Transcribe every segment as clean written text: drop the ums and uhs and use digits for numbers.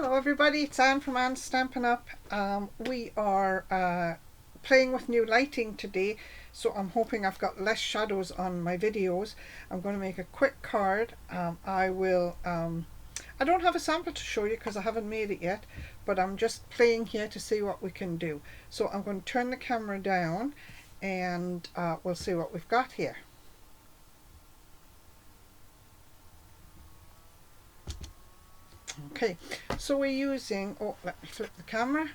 Hello everybody, it's Anne from Anne's Stampin' Up. We are playing with new lighting today, so I'm hoping I've got less shadows on my videos. I'm going to make a quick card. I don't have a sample to show you because I haven't made it yet, but I'm just playing here to see what we can do. So I'm going to turn the camera down and we'll see what we've got here. Okay, so we're using, let me flip the camera.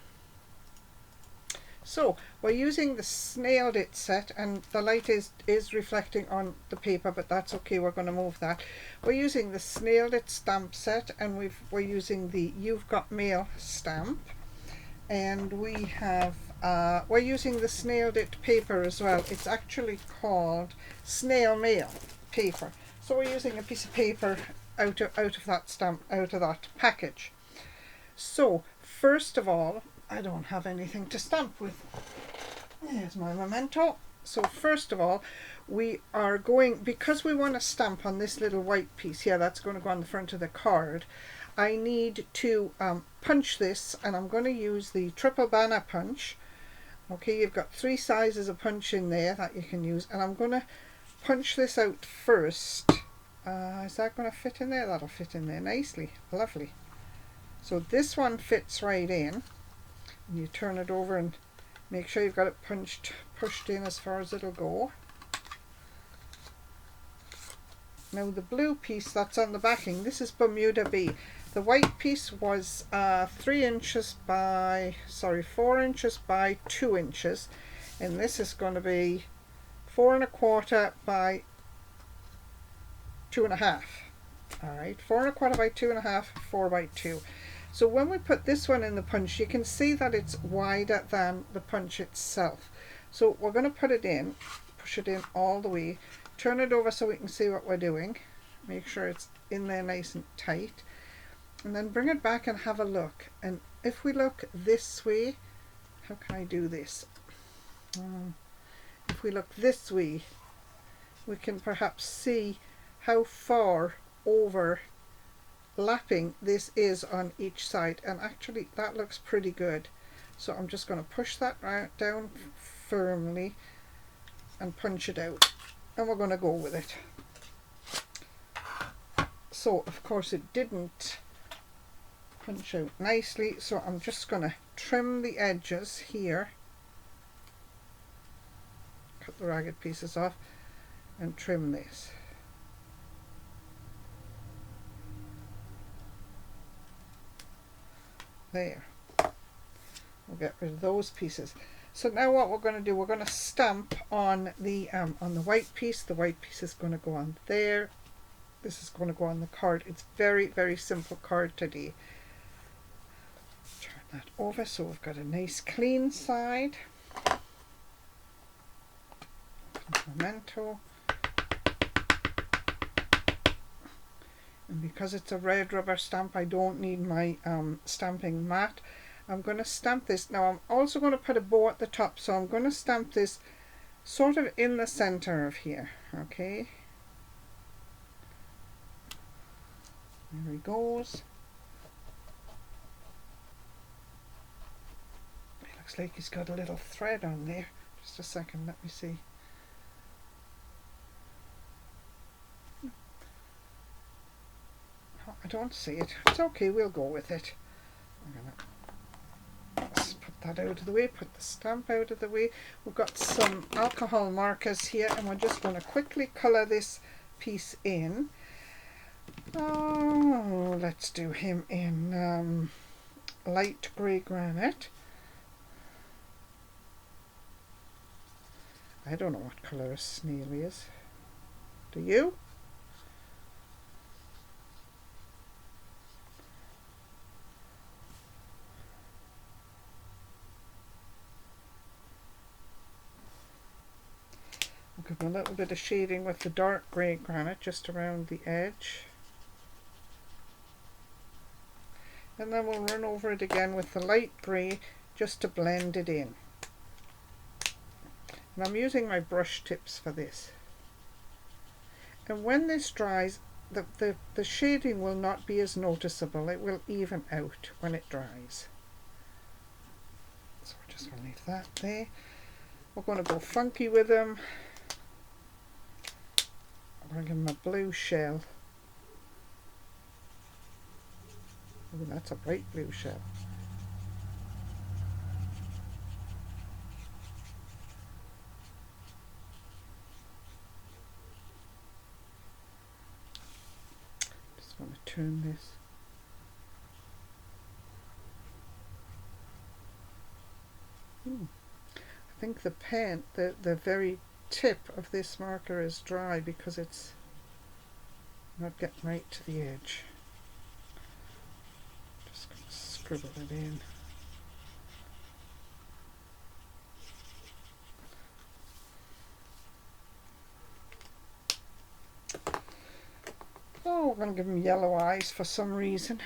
So we're using the Snailed It set, and the light is reflecting on the paper, but that's okay, we're going to move that. We're using the Snailed It stamp set, and we're using the You've Got Mail stamp, and we're using the Snailed It paper as well. It's actually called snail mail paper. So we're using a piece of paper out of that stamp, out of that package. So first of all, I don't have anything to stamp with. There's my memento. So first of all, we are going, because we want to stamp on this little white piece here that's going to go on the front of the card, I need to punch this, and I'm going to use the triple banner punch. Okay, you've got 3 sizes of punch in there that you can use, and I'm going to punch this out first. Is that going to fit in there? That'll fit in there nicely. Lovely. So this one fits right in. And you turn it over and make sure you've got it pushed in as far as it'll go. Now the blue piece that's on the backing, this is Bermuda Bee. The white piece was 4 inches by 2 inches, and this is going to be 4 1/4 by 2 1/2. Alright, 4 1/4 by 2 1/2, 4 by 2. So when we put this one in the punch, you can see that it's wider than the punch itself. So we're going to put it in, push it in all the way, turn it over so we can see what we're doing, make sure it's in there nice and tight, and then bring it back and have a look. And if we look this way, how can I do this? If we look this way, we can perhaps see how far overlapping this is on each side, and actually that looks pretty good. So I'm just going to push that right down firmly and punch it out, and we're going to go with it. So of course it didn't punch out nicely, so I'm just going to trim the edges here, cut the ragged pieces off and trim this. There, we'll get rid of those pieces. So now what we're going to do, we're going to stamp on the white piece. The white piece is going to go on there. This is going to go on the card. It's very, very simple card today. Turn that over so we've got a nice clean side. Memento. And because it's a red rubber stamp, I don't need my stamping mat. I'm going to stamp this. Now I'm also going to put a bow at the top, so I'm going to stamp this sort of in the center of here. Okay. There he goes. It looks like he's got a little thread on there. Just a second, let me see. I don't see it. It's okay, we'll go with it. I'm gonna just put that out of the way, put the stamp out of the way. We've got some alcohol markers here, and we're just going to quickly colour this piece in. Oh, let's do him in light grey granite. I don't know what colour a snail is. Do you? Give a little bit of shading with the dark grey granite just around the edge, and then we'll run over it again with the light grey just to blend it in. And I'm using my brush tips for this. And when this dries, the shading will not be as noticeable. It will even out when it dries. So we're just going to leave that there. We're going to go funky with them. I'm going to give them a blue shell. Oh, that's a bright blue shell. Just want to turn this. I think the pen, the very tip of this marker is dry because it's not getting right to the edge. Just going to scribble it in. Oh, we're going to give him yellow eyes for some reason.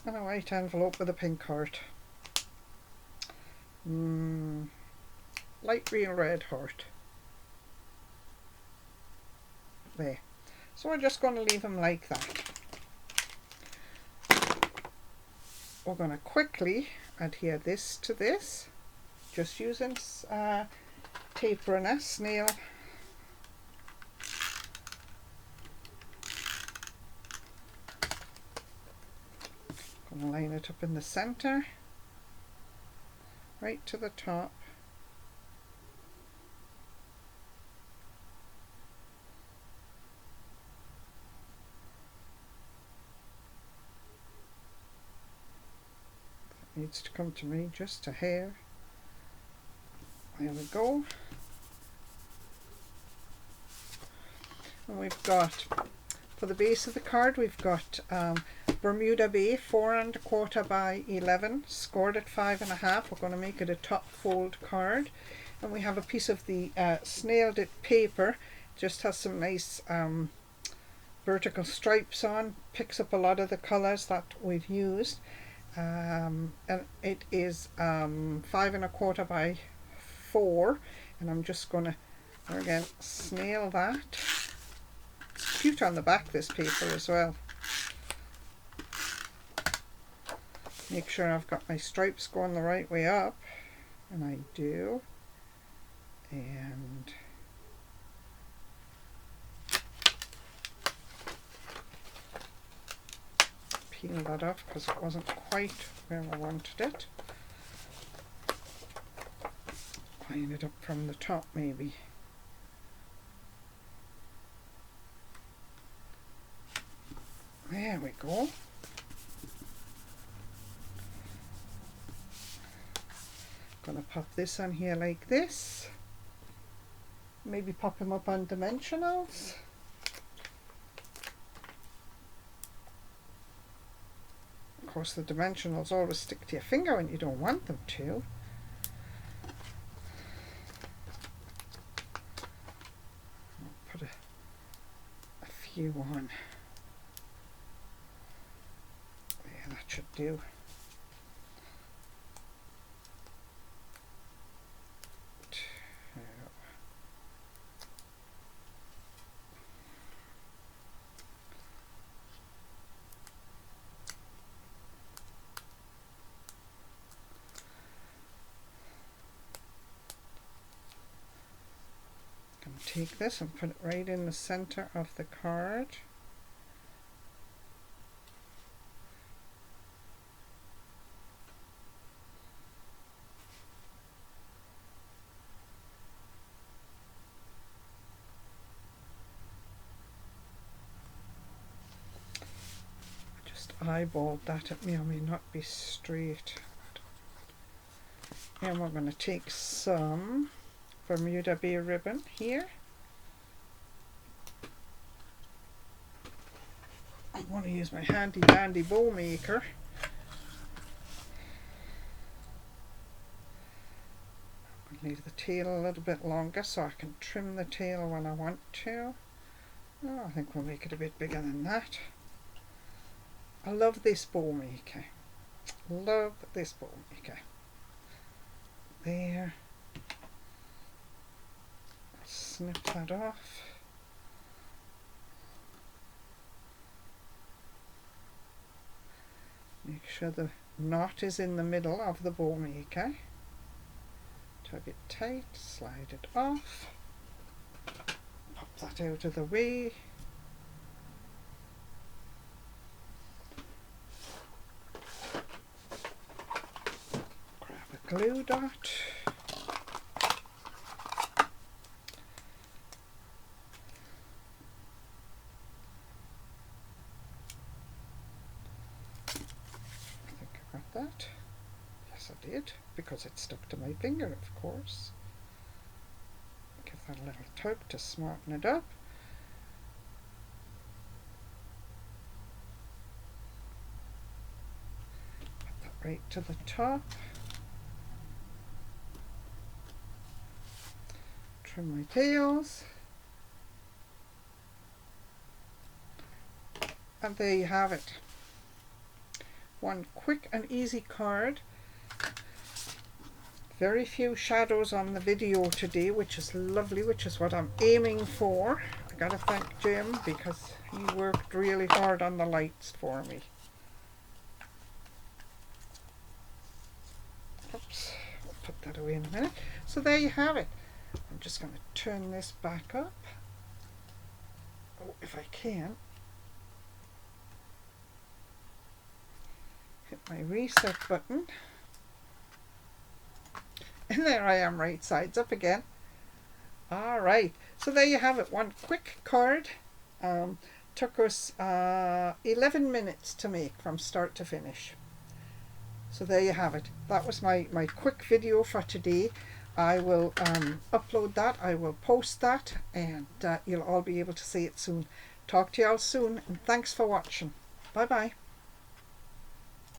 And a white envelope with a pink heart. Light real red heart. There. So we're just going to leave them like that. We're going to quickly adhere this to this, just using tape runner, snail. Going to line it up in the center, right to the top. Needs to come to me just a hair. There we go. And we've got, for the base of the card, we've got Bermuda Bay 4 1/4 by 11, scored at 5.5. We're going to make it a top fold card. And we have a piece of the Snailed It paper. Just has some nice vertical stripes on. Picks up a lot of the colours that we've used. And it is 5 1/4 by 4, and I'm just going to again snail that. It's cute on the back, this paper as well. Make sure I've got my stripes going the right way up, and I do. And peel that off because it wasn't quite where I wanted it. Line it up from the top maybe. There we go. Gonna pop this on here like this. Maybe pop him up on dimensionals. Of course, the dimensionals always stick to your finger when you don't want them to. I'll put a few on. Yeah, that should do. Take this and put it right in the center of the card. Just eyeballed that. It may or may not be straight. And we're going to take some Bermuda Bay ribbon here. I want to use my handy dandy bow maker. I'll leave the tail a little bit longer so I can trim the tail when I want to. Oh, I think we'll make it a bit bigger than that. I love this bow maker. Love this bow maker. There. Snip that off. Make sure the knot is in the middle of the bow maker. Tug it tight, slide it off. Pop that out of the way. Grab a glue dot. That. Yes, I did, because it stuck to my finger, of course. Give that a little tug to smarten it up. Put that right to the top. Trim my tails. And there you have it. One quick and easy card. Very few shadows on the video today, which is lovely, which is what I'm aiming for. I gotta thank Jim because he worked really hard on the lights for me. Oops, we'll put that away in a minute. So there you have it. I'm just going to turn this back up. Oh, if I can. Hit my reset button, and there I am, right sides up again. Alright, so there you have it, one quick card. Took us 11 minutes to make from start to finish. So there you have it. That was my quick video for today. I will upload that, I will post that, and you'll all be able to see it soon. Talk to you all soon, and thanks for watching. Bye bye.